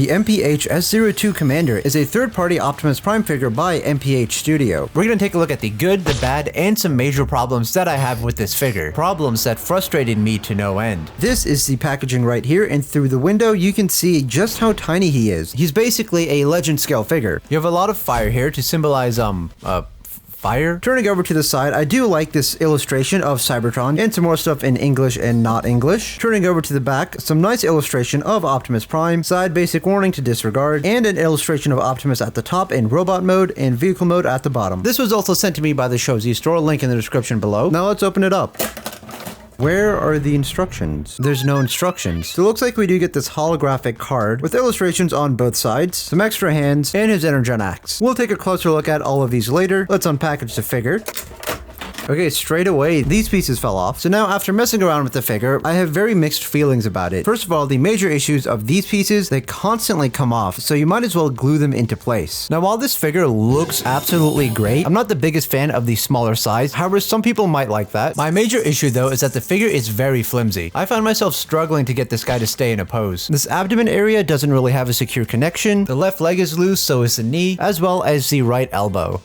The MPH-S02 Commander is a third-party Optimus Prime figure by MPH Studio. We're gonna take a look at the good, the bad, and some major problems that I have with this figure. Problems that frustrated me to no end. This is the packaging right here, and through the window you can see just how tiny he is. He's basically a legend scale figure. You have a lot of fire here to symbolize, fire? Turning over to the side, I do like this illustration of Cybertron and some more stuff in English and not English. Turning over to the back, some nice illustration of Optimus Prime, side basic warning to disregard, and an illustration of Optimus at the top in robot mode and vehicle mode at the bottom. This was also sent to me by the Show Z store, link in the description below. Now let's open it up. Where are the instructions? There's no instructions. So it looks like we do get this holographic card with illustrations on both sides, some extra hands, and his Energon axe. We'll take a closer look at all of these later. Let's unpackage the figure. Okay, straight away, these pieces fell off. So now after messing around with the figure, I have very mixed feelings about it. First of all, the major issues of these pieces, they constantly come off, so you might as well glue them into place. Now, while this figure looks absolutely great, I'm not the biggest fan of the smaller size. However, some people might like that. My major issue though is that the figure is very flimsy. I find myself struggling to get this guy to stay in a pose. This abdomen area doesn't really have a secure connection. The left leg is loose, so is the knee, as well as the right elbow.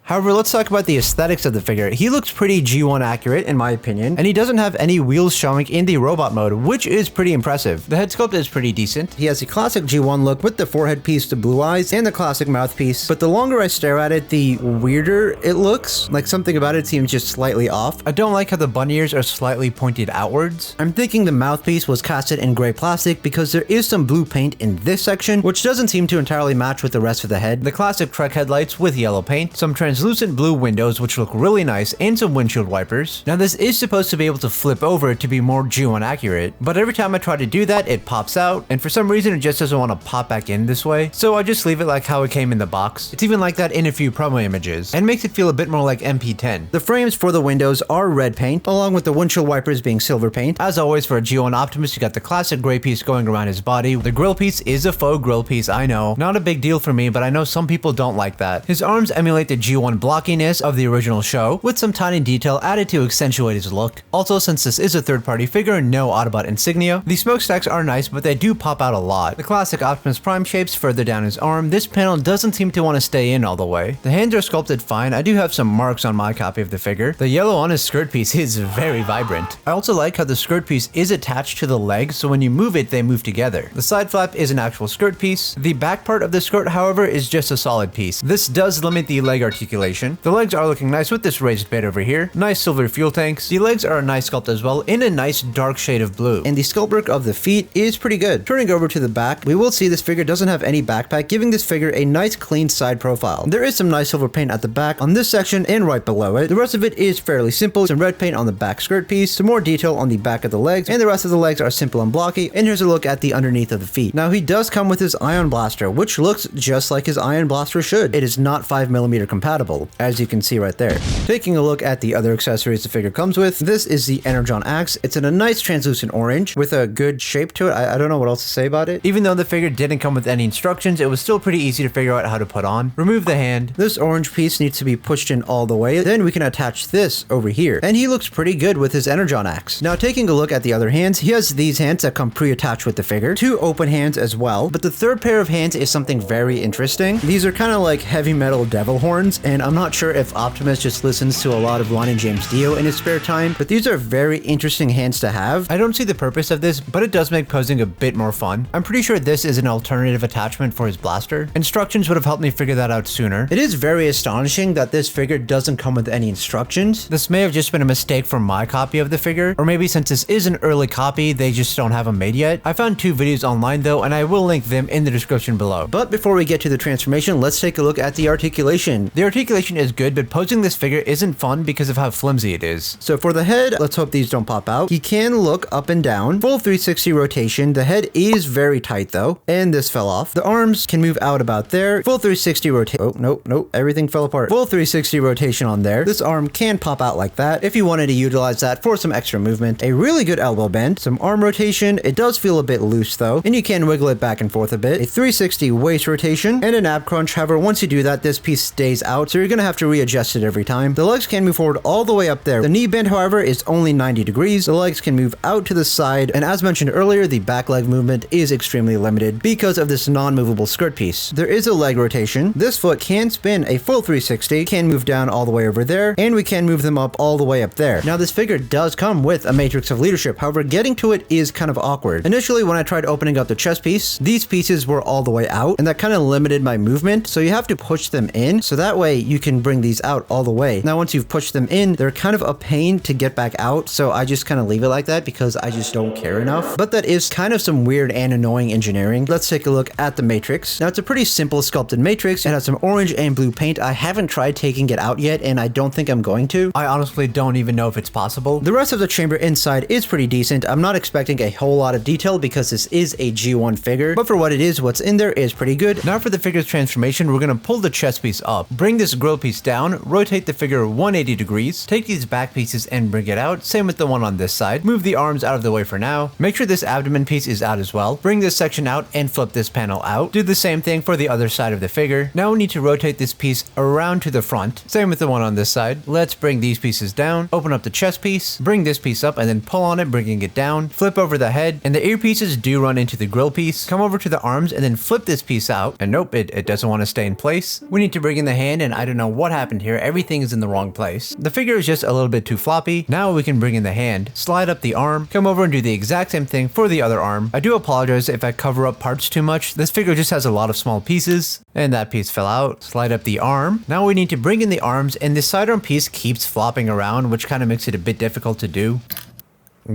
However, let's talk about the aesthetics of the figure. He looks pretty G1 accurate in my opinion, and he doesn't have any wheels showing in the robot mode, which is pretty impressive. The head sculpt is pretty decent. He has the classic G1 look with the forehead piece, the blue eyes, and the classic mouthpiece, but the longer I stare at it, the weirder it looks. Like something about it seems just slightly off. I don't like how the bunny ears are slightly pointed outwards. I'm thinking the mouthpiece was casted in gray plastic because there is some blue paint in this section, which doesn't seem to entirely match with the rest of the head. The classic Trek headlights with yellow paint, some translucent blue windows which look really nice, and some windshield wipers. Now this is supposed to be able to flip over to be more G1 accurate, but every time I try to do that it pops out, and for some reason it just doesn't want to pop back in this way, so I just leave it like how it came in the box. It's even like that in a few promo images, and makes it feel a bit more like MP10. The frames for the windows are red paint, along with the windshield wipers being silver paint. As always for a G1 Optimus, you got the classic gray piece going around his body. The grill piece is a faux grill piece, I know. Not a big deal for me, but I know some people don't like that. His arms emulate the G1 blockiness of the original show, with some tiny detail added to accentuate his look. Also, since this is a third-party figure, no Autobot insignia. The smokestacks are nice, but they do pop out a lot. The classic Optimus Prime shapes further down his arm. This panel doesn't seem to want to stay in all the way. The hands are sculpted fine. I do have some marks on my copy of the figure. The yellow on his skirt piece is very vibrant. I also like how the skirt piece is attached to the leg, so when you move it, they move together. The side flap is an actual skirt piece. The back part of the skirt, however, is just a solid piece. This does limit the leg articulation. The legs are looking nice with this raised bed over here. Nice silver fuel tanks. The legs are a nice sculpt as well, in a nice dark shade of blue. And the sculpt work of the feet is pretty good. Turning over to the back, we will see this figure doesn't have any backpack, giving this figure a nice clean side profile. There is some nice silver paint at the back on this section and right below it. The rest of it is fairly simple. Some red paint on the back skirt piece, some more detail on the back of the legs, and the rest of the legs are simple and blocky. And here's a look at the underneath of the feet. Now he does come with his Ion Blaster, which looks just like his Ion Blaster should. It is not 5mm compatible, as you can see right there. Taking a look at the other accessories the figure comes with, this is the Energon axe. It's in a nice translucent orange with a good shape to it. I don't know what else to say about it. Even though the figure didn't come with any instructions, it was still pretty easy to figure out how to put on. Remove the hand. This orange piece needs to be pushed in all the way. Then we can attach this over here. And he looks pretty good with his Energon axe. Now taking a look at the other hands, he has these hands that come pre-attached with the figure. Two open hands as well. But the third pair of hands is something very interesting. These are kind of like heavy metal devil horns, and I'm not sure if Optimus just listens to a lot of Ron and James Dio in his spare time, but these are very interesting hands to have. I don't see the purpose of this, but it does make posing a bit more fun. I'm pretty sure this is an alternative attachment for his blaster. Instructions would have helped me figure that out sooner. It is very astonishing that this figure doesn't come with any instructions. This may have just been a mistake from my copy of the figure, or maybe since this is an early copy, they just don't have them made yet. I found 2 videos online though, and I will link them in the description below. But before we get to the transformation, let's take a look at the articulation. The articulation is good, but posing this figure isn't fun because of how flimsy it is. So for the head, let's hope these don't pop out. He can look up and down. Full 360 rotation. The head is very tight though, and this fell off. The arms can move out about there. Full 360 rotation. Oh, nope, everything fell apart. Full 360 rotation on there. This arm can pop out like that if you wanted to utilize that for some extra movement. A really good elbow bend. Some arm rotation. It does feel a bit loose though, and you can wiggle it back and forth a bit. A 360 waist rotation and an ab crunch. However, once you do that, this piece stays out, so you're gonna have to readjust it every time. The legs can move forward all the way up there. The knee bend, however, is only 90 degrees. The legs can move out to the side, and as mentioned earlier, the back leg movement is extremely limited because of this non-movable skirt piece. There is a leg rotation. This foot can spin a full 360, can move down all the way over there, and we can move them up all the way up there. Now, this figure does come with a matrix of leadership. However, getting to it is kind of awkward. Initially, when I tried opening up the chest piece, these pieces were all the way out, and that kind of limited my movement. So you have to push them in, so that way you can bring these out all the way. Now, once you've pushed them in, they're kind of a pain to get back out, so I just kind of leave it like that because I just don't care enough. But that is kind of some weird and annoying engineering. Let's take a look at the matrix. Now, it's a pretty simple sculpted matrix. It has some orange and blue paint. I haven't tried taking it out yet, and I don't think I'm going to. I honestly don't even know if it's possible. The rest of the chamber inside is pretty decent. I'm not expecting a whole lot of detail because this is a G1 figure, but for what it is, what's in there is pretty good. Now for the figure's transformation, we're gonna pull the chest piece up, bring this grill piece down, rotate the figure 180 degrees, take these back pieces and bring it out, same with the one on this side, move the arms out of the way for now, make sure this abdomen piece is out as well, bring this section out and flip this panel out, do the same thing for the other side of the figure. Now we need to rotate this piece around to the front, same with the one on this side. Let's bring these pieces down, open up the chest piece, bring this piece up and then pull on it, bringing it down, flip over the head, and the ear pieces do run into the grill piece, come over to the arms and then flip this piece out, and nope, it doesn't want to stay in place. We need to bring in the hand, and I don't know what happened here, everything is in the wrong place. The figure is just a little bit too floppy. Now we can bring in the hand, slide up the arm, come over and do the exact same thing for the other arm. I do apologize if I cover up parts too much. This figure just has a lot of small pieces, and that piece fell out. Slide up the arm. Now we need to bring in the arms, and this sidearm piece keeps flopping around, which kind of makes it a bit difficult to do.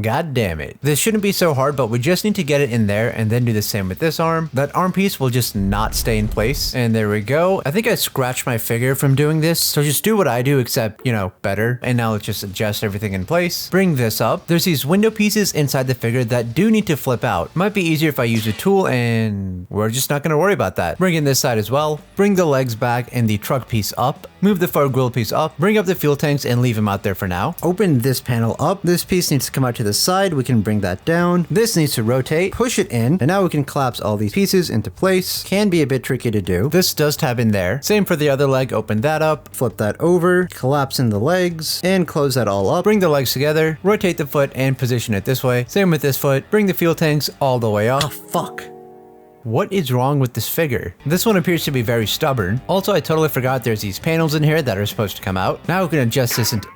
God damn it. This shouldn't be so hard, but we just need to get it in there and then do the same with this arm. That arm piece will just not stay in place. And there we go. I think I scratched my figure from doing this. So just do what I do, except, you know, better. And now let's just adjust everything in place. Bring this up. There's these window pieces inside the figure that do need to flip out. Might be easier if I use a tool, and we're just not going to worry about that. Bring in this side as well. Bring the legs back and the truck piece up. Move the forward grill piece up. Bring up the fuel tanks and leave them out there for now. Open this panel up. This piece needs to come out to the side. We can bring that down. This needs to rotate, push it in, and now we can collapse all these pieces into place. Can be a bit tricky to do. This does tab in there. Same for the other leg. Open that up, flip that over, collapse in the legs, and close that all up. Bring the legs together, rotate the foot and position it this way. Same with this foot. Bring the fuel tanks all the way up. Oh, fuck. What is wrong with this figure? This one appears to be very stubborn. Also, I totally forgot there's these panels in here that are supposed to come out. Now we can adjust this into...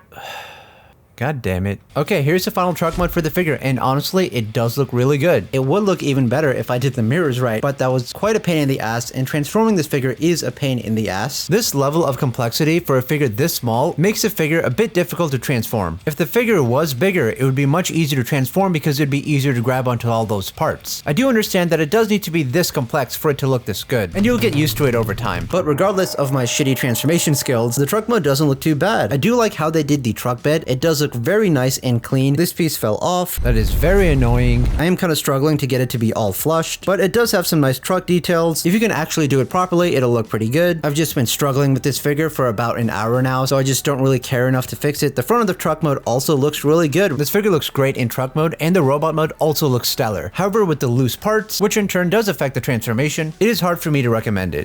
God damn it. Okay, here's the final truck mode for the figure, and honestly, it does look really good. It would look even better if I did the mirrors right, but that was quite a pain in the ass, and transforming this figure is a pain in the ass. This level of complexity for a figure this small makes the figure a bit difficult to transform. If the figure was bigger, it would be much easier to transform because it'd be easier to grab onto all those parts. I do understand that it does need to be this complex for it to look this good, and you'll get used to it over time. But regardless of my shitty transformation skills, the truck mode doesn't look too bad. I do like how they did the truck bed. It does look very nice and clean. This piece fell off. That is very annoying. I am kind of struggling to get it to be all flushed, but it does have some nice truck details. If you can actually do it properly, it'll look pretty good. I've just been struggling with this figure for about an hour now, so I just don't really care enough to fix it. The front of the truck mode also looks really good. This figure looks great in truck mode, and the robot mode also looks stellar. However, with the loose parts, which in turn does affect the transformation, it is hard for me to recommend it.